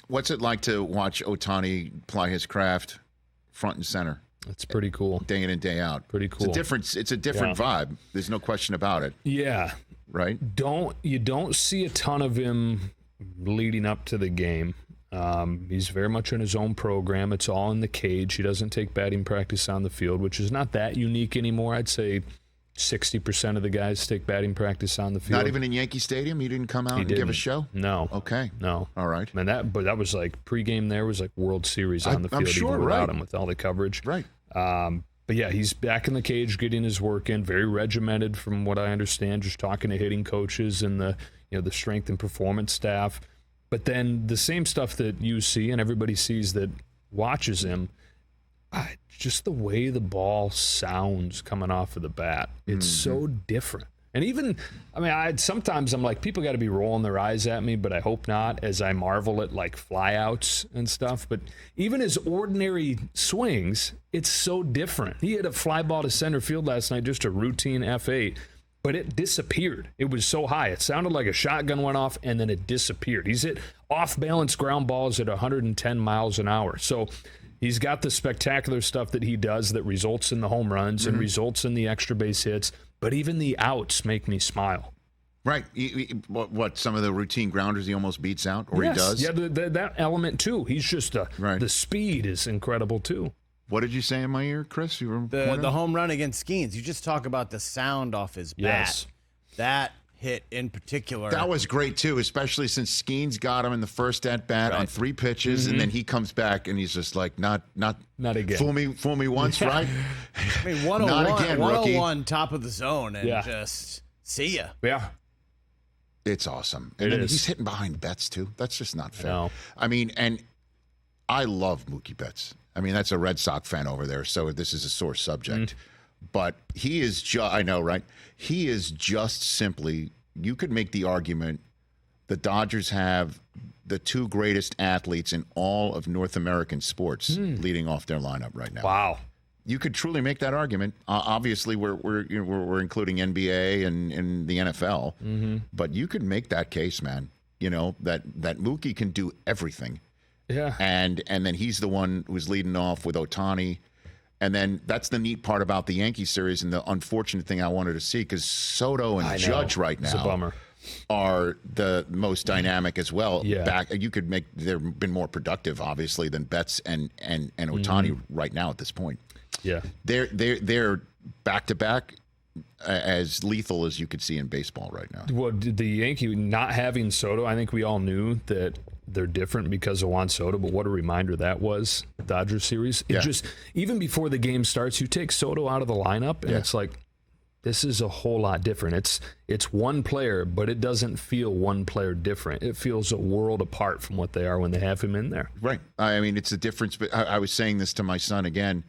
What's it like to watch Ohtani ply his craft front and center? It's pretty cool. Day in and day out. Pretty cool. It's a different vibe. There's no question about it. Yeah. Right? You don't see a ton of him leading up to the game. He's very much in his own program. It's all in the cage. He doesn't take batting practice on the field, which is not that unique anymore. I'd say 60% of the guys take batting practice on the field. Not even in Yankee Stadium? He didn't come out and give a show? No. Okay. No. All right. And that was like pregame there was like World Series on the field. I'm sure, even right. without him with all the coverage. Right. But yeah, he's back in the cage getting his work in, very regimented from what I understand, just talking to hitting coaches and the strength and performance staff. But then the same stuff that you see and everybody sees that watches him, just the way the ball sounds coming off of the bat, it's so different. And even, sometimes I'm like, people got to be rolling their eyes at me, but I hope not, as I marvel at like flyouts and stuff. But even his ordinary swings, it's so different. He hit a fly ball to center field last night, just a routine F8, but it disappeared. It was so high. It sounded like a shotgun went off and then it disappeared. He's hit off-balance ground balls at 110 miles an hour. So he's got the spectacular stuff that he does that results in the home runs and results in the extra base hits. But even the outs make me smile. Right. What some of the routine grounders he almost beats out, or yes. he does? Yeah, that element, too. He's just, the speed is incredible, too. What did you say in my ear, Chris? You were the home run against Skeens. You just talk about the sound off his bat. Yes. That hit in particular. That was great, too, especially since Skeens got him in the first at-bat on 3 pitches, and then he comes back, and he's just like, not again. Fool me once, right? I mean, 101, Not again, rookie. 101 top of the zone, and just see ya. Yeah. It's awesome. And then he's hitting behind Betts, too. That's just not fair. No. I mean, and I love Mookie Betts. I mean, that's a Red Sox fan over there, so this is a sore subject. But he is I know, right? He is just simply, you could make the argument the Dodgers have the 2 greatest athletes in all of North American sports leading off their lineup right now. Wow. You could truly make that argument. Obviously, we're including NBA and the NFL, but you could make that case, man. You know, that Mookie can do everything. Yeah. And then he's the one who's leading off with Ohtani. And then that's the neat part about the Yankees series and the unfortunate thing I wanted to see, because Soto and Judge right now it's a bummer. Are the most dynamic as well. Yeah. You could make they've been more productive, obviously, than Betts and Ohtani right now at this point. Yeah. They're back to back as lethal as you could see in baseball right now. Well, the Yankee not having Soto, I think we all knew that they're different because of Juan Soto, but what a reminder that was, the Dodgers series. It just, even before the game starts, you take Soto out of the lineup, and it's like, this is a whole lot different. It's one player, but it doesn't feel one player different. It feels a world apart from what they are when they have him in there. Right. I mean, it's a difference. But I was saying this to my son again,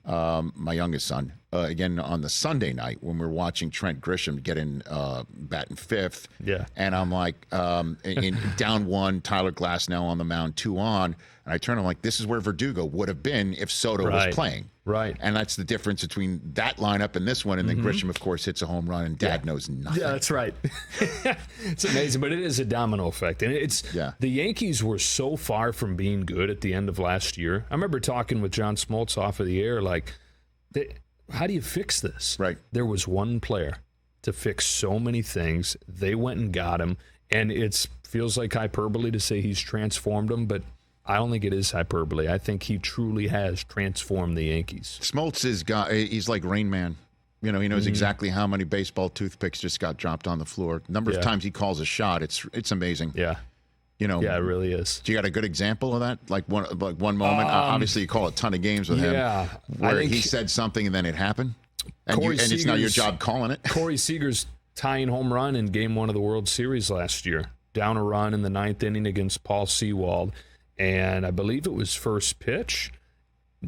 my youngest son, again on the Sunday night when we're watching Trent Grisham get in batting 5th. Yeah. And I'm like, in down 1, Tyler Glasnow on the mound, 2 on. And I turn, I'm like, this is where Verdugo would have been if Soto was playing. Right. And that's the difference between that lineup and this one. And then Grisham, of course, hits a home run, and Dad knows nothing. Yeah, that's right. It's amazing, but it is a domino effect. And the Yankees were so far from being good at the end of last year. I remember talking with John Smoltz off of the air, like, how do you fix this? Right. There was one player to fix so many things. They went and got him, and it feels like hyperbole to say he's transformed them, but I don't think it is hyperbole. I think he truly has transformed the Yankees. Smoltz he's like Rain Man. You know, he knows exactly how many baseball toothpicks just got dropped on the floor. Number of times he calls a shot, it's amazing. Yeah. You know, yeah, it really is. Do you got a good example of that? Like one moment. Obviously, you call a ton of games with him. Where he said something and then it happened, and it's not your job calling it. Corey Seager's tying home run in Game 1 of the World Series last year, down a run in the 9th inning against Paul Sewald, and I believe it was first pitch.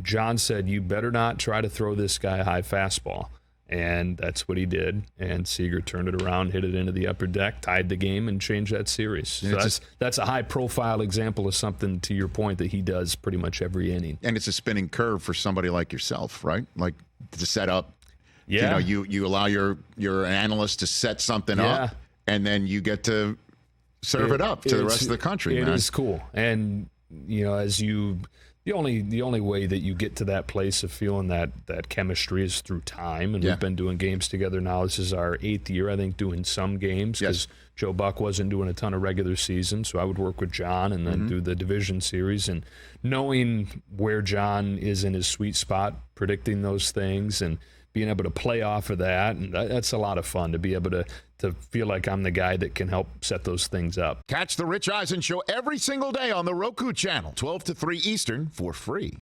John said, "You better not try to throw this guy a high fastball." And that's what he did. And Seager turned it around, hit it into the upper deck, tied the game, and changed that series. So that's a high-profile example of something, to your point, that he does pretty much every inning. And it's a spinning curve for somebody like yourself, right? Like to set up. Yeah. You know, you allow your analyst to set something up, and then you get to serve it up to the rest of the country. It man. is cool. And as the only way that you get to that place of feeling that chemistry is through time. And we've been doing games together now. This is our 8th year, I think, doing some games because Joe Buck wasn't doing a ton of regular season. So I would work with John and then do the division series. And knowing where John is in his sweet spot, predicting those things and being able to play off of that, and that's a lot of fun to be able to feel like I'm the guy that can help set those things up. Catch the Rich Eisen Show every single day on the Roku channel, 12 to 3 Eastern, for free.